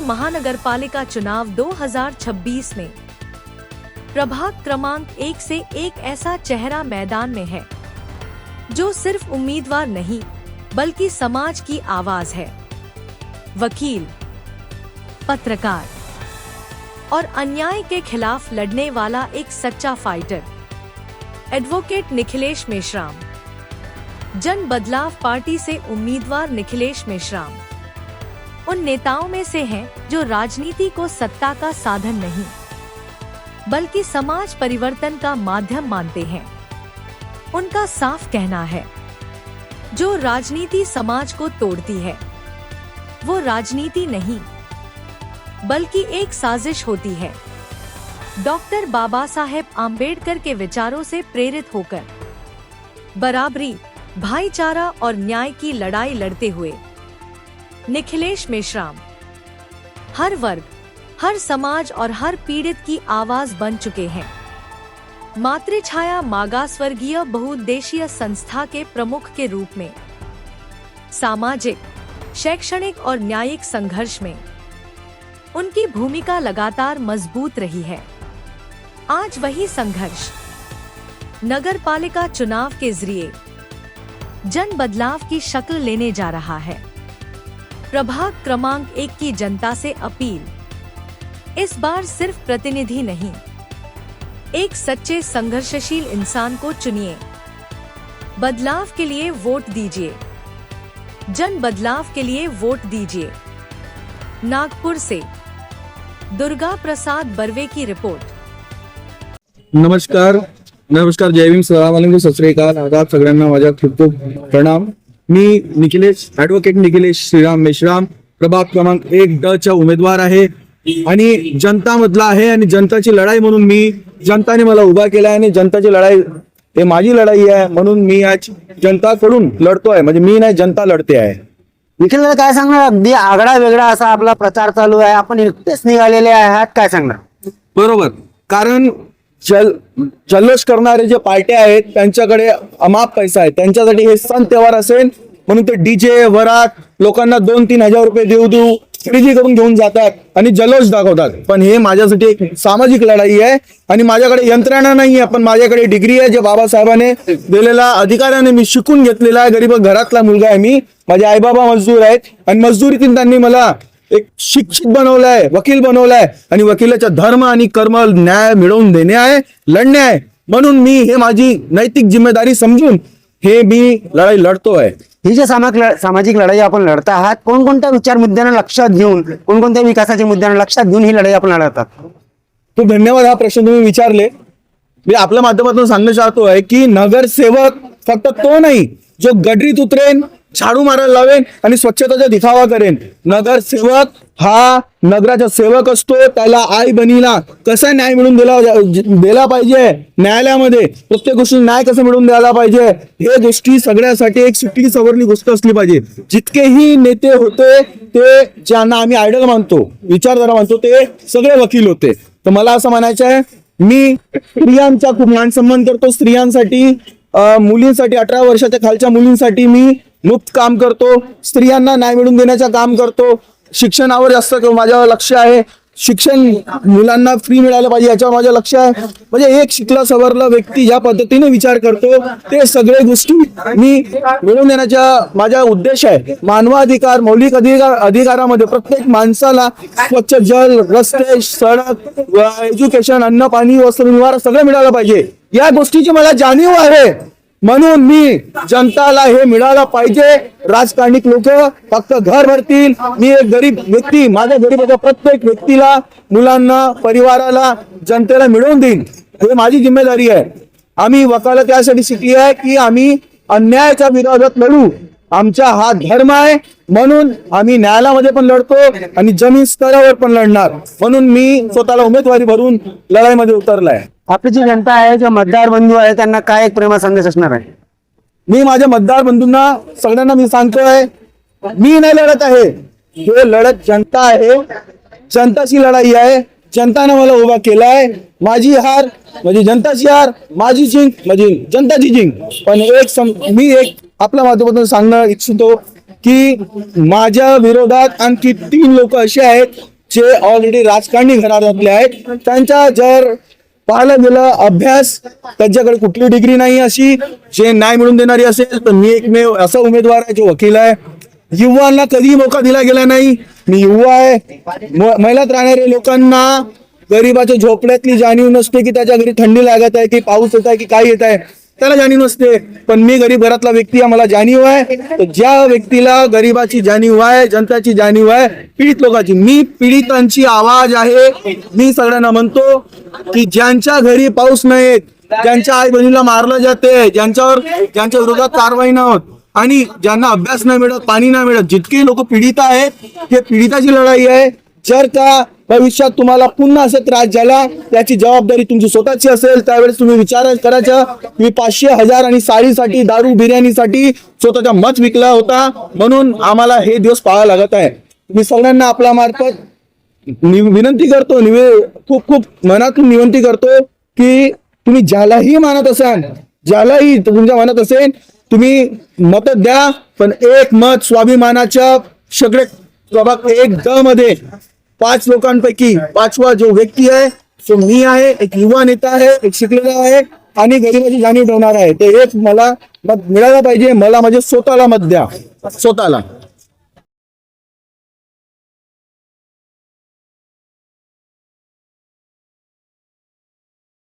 महानगरपालिका चुनाव 2026 में प्रभाग क्रमांक 1 से एक ऐसा चेहरा मैदान में है जो सिर्फ उम्मीदवार नहीं बल्कि समाज की आवाज है। वकील, पत्रकार और अन्याय के खिलाफ लड़ने वाला एक सच्चा फाइटर, एडवोकेट निखिलेश मेश्राम। जन बदलाव पार्टी से उम्मीदवार निखिलेश मेश्राम उन नेताओं में से हैं जो राजनीति को सत्ता का साधन नहीं बल्कि समाज परिवर्तन का माध्यम मानते हैं। उनका साफ कहना है, जो राजनीति समाज को तोड़ती है वो राजनीति नहीं बल्कि एक साजिश होती है। डॉक्टर बाबा साहेब आम्बेडकर के विचारों से प्रेरित होकर बराबरी, भाईचारा और न्याय की लड़ाई लड़ते हुए निखिलेश मेश्राम हर वर्ग, हर समाज और हर पीड़ित की आवाज बन चुके हैं। मातृछाया मागासवर्गीय बहुउद्देशीय संस्था के प्रमुख के रूप में सामाजिक, शैक्षणिक और न्यायिक संघर्ष में उनकी भूमिका लगातार मजबूत रही है। आज वही संघर्ष नगरपालिका चुनाव के जरिए जन बदलाव की शक्ल लेने जा रहा है। प्रभाग क्रमांक 1 की जनता से अपील, इस बार सिर्फ प्रतिनिधि नहीं, एक सच्चे संघर्षशील इंसान को चुनिए। बदलाव के लिए वोट दीजिए, जन बदलाव के लिए वोट दीजिए। नागपुर से दुर्गा प्रसाद बर्वे की रिपोर्ट। नमस्कार, जय भीम, सलाम वालेकुम, सत श्री अकाल, आदाब सगळ्यांना माझा खूप खूप प्रणाम। मी निखिलेश, ॲडव्होकेट निखिलेश श्रीराम मेश्राम, प्रभाग क्रमांक 1 चा उमेदवार आहे आणि जनता मधला आहे आणि जनताची लढाई म्हणून मी, जनताने मला उभा केला आहे आणि जनताची लढाई हे माझी लढाई आहे म्हणून मी आज जनताकडून लढतोय। म्हणजे मी नाही, जनता लढते आहे। निखिल काय सांगणार? अगदी आगळा वेगळा असा आपला प्रचार चालू आहे, आपण एकटेच निघालेले आहात, काय सांगणार? बरोबर, कारण जल्लोष करणारे जे पार्ट्या आहेत त्यांच्याकडे अमाप पैसा आहे, त्यांच्यासाठी हे सण त्योहार असेल म्हणून ते डीजे वरात लोकांना 2-3 हजार रुपये देऊ खरेदी करून घेऊन जातात आणि जल्लोष दाखवतात। पण हे माझ्यासाठी एक सामाजिक लढाई आहे आणि माझ्याकडे यंत्रणा नाही आहे, पण माझ्याकडे डिग्री आहे, जे बाबासाहेबांनी दिलेला अधिकाराने मी शिकून घेतलेला आहे। गरीब घरातला मुलगा आहे मी, माझे आई बाबा मजदूर आहेत आणि मजदुरीतून त्यांनी मला एक शिक्षित बनवलाय, वकील बनवलाय आणि वकिलाचा धर्म आणि कर्म न्याय मिळवून देणे आहे, लढणे आहे। म्हणून मी हे माझी नैतिक जिम्मेदारी समजून हे मी लढाई लढतोय। ही जे सामाजिक लढाई आपण लढता आहात, कोणकोणत्या विचार मुद्द्यांना लक्षात घेऊन, कोणकोणत्या विकासाच्या मुद्द्यांना लक्षात घेऊन ही लढाई आपण लढतात? खूप धन्यवाद, हा प्रश्न तुम्ही विचारले। मी आपल्या माध्यमातून सांगणं चाहतोय की नगरसेवक फक्त तो नाही जो गडरीत उतरेन, झाडू मारायला लावेन आणि स्वच्छतेचा दिखावा करेन। नगरसेवक हा नगराचा सेवक असतो, त्याला आई बहिणीला कसा न्याय मिळवून दिला पाहिजे, न्यायालयामध्ये प्रत्येक गोष्टी न्याय कसं मिळवून द्यायला पाहिजे, हे गोष्टी सगळ्यासाठी एक सुट्टी सवरली गोष्ट असली पाहिजे। जितकेही नेते होते ते ज्यांना आम्ही आयडल मानतो, विचारधारा मानतो, ते सगळे वकील होते। तर मला असं म्हणायचं आहे, मी स्त्रियांचा खूप मान सन्मान करतो। स्त्रियांसाठी, मुलींसाठी, 18 वर्षाच्या खालच्या मुलींसाठी मी मुक्त काम करतो, स्त्रियांना न्याय मिळवून देण्याचं काम करतो। शिक्षणावर जास्त माझं लक्ष आहे, शिक्षण मुलांना फ्री मिळालं पाहिजे याच्यावर माझं लक्ष आहे। म्हणजे एक शिकला सवरला व्यक्ती ज्या पद्धतीने विचार करतो ते सगळे गोष्टी मी मिळवून देण्याचा माझा उद्देश आहे। मानवाधिकार, मौलिक अधिकारामध्ये प्रत्येक माणसाला स्वच्छ जल, रस्ते, सडक, एज्युकेशन, अन्न, पाणी, वस्त्र, निवारा सगळं मिळालं पाहिजे, या गोष्टीची मला जाणीव आहे। म्हणून मी जनताला हे मिळालं पाहिजे। राजकारणी लोक फक्त घर भरतील, मी एक गरीब व्यक्ती, माझ्या गरीबाच्या प्रत्येक व्यक्तीला, मुलांना, परिवाराला, जनतेला मिळवून देईन, हे माझी जिम्मेदारी आहे। आम्ही वकालत यासाठी शिकली आहे की आम्ही अन्यायाच्या विरोधात लढू, आमचा हा धर्म आहे, म्हणून आम्ही न्यायालयामध्ये पण लढतो आणि जमीन स्तरावर पण लढणार। म्हणून मी स्वतःला उमेदवारी भरून लढाईमध्ये उतरलाय। आपली जी जनता आहे, जो मतदार बंधू आहे, त्यांना काय एक प्रेमा संदेश असणार आहे? मी माझ्या मतदार बंधूंना सगळ्यांना मी सांगतोय, मी नाही लढत आहे, हे लढत जनता आहे, जनताची लढाई आहे। जनताने मला उभा केलाय, माझी हार म्हणजे जनताची हार, माझी जिंक म्हणजे जनताची जिंक। पण मी आपल्या माध्यमातून सांगणं इच्छितो की माझ्या विरोधात आणखी 3 लोक असे आहेत जे ऑलरेडी राजकारणी घराण्यातले आहेत त्यांच्या जर पाहायला गेलं अभ्यास त्यांच्याकडे कुठली डिग्री नाही अशी जे न्याय मिळवून देणारी असेल तर मी एकमेव असा उमेदवार आहे जो वकील आहे. युवांना कधी मौका दिला गेला नाही. मी युवा आहे. महिलात राहणाऱ्या लोकांना गरिबाच्या झोपड्यातली जाणीव नसते की त्याच्या घरी थंडी लागत आहे की पाऊस येत आहे की काय येत आहे त्याला जाणीव नसते. पण मी गरीब घरातला व्यक्ती आहे, मला जाणीव आहे. तर ज्या व्यक्तीला गरिबाची जाणीव आहे, जनताची जाणीव आहे, पीडित लोकांची, मी पीडितांची आवाज आहे. मी सगळ्यांना म्हणतो की ज्यांच्या घरी पाऊस नाही येत, ज्यांच्या आई बहिणीला मारलं जाते, ज्यांच्या विरोधात कारवाई न होत आणि ज्यांना अभ्यास नाही मिळत, पाणी नाही मिळत, जितके लोक पीडित आहेत हे पीडिताची लढाई आहे. जर का भविष्यात तुम्हाला पुन्हा असा त्रास झाला त्याची जबाबदारी तुमची स्वतःची असेल त्यावेळेस तुम्ही विचार करायचा. मी 500, 1000 आणि साडीसाठी, दारू बिर्याणीसाठी स्वतःचा मत विकला होता म्हणून आम्हाला हे दिवस पाहावं लागत आहे. मी सगळ्यांना आपल्या मार्फत विनंती करतो, खूप खूप मनातून विनंती करतो की तुम्ही ज्यालाही मानत असाल, ज्यालाही तुमच्या मनात असेल तुम्ही मत द्या. पण एक मत स्वाभिमानाच्या सगळे प्रभाग 1 मध्ये 5 लोकांपैकी 5वा जो व्यक्ती आहे तो मी आहे. एक युवा नेता आहे, एक शिकलेला आहे आणि गरिबाची जाणीव ठेवणार आहे. ते एक मला मत मिळायला पाहिजे. मला म्हणजे स्वतःला मत द्या, स्वतःला.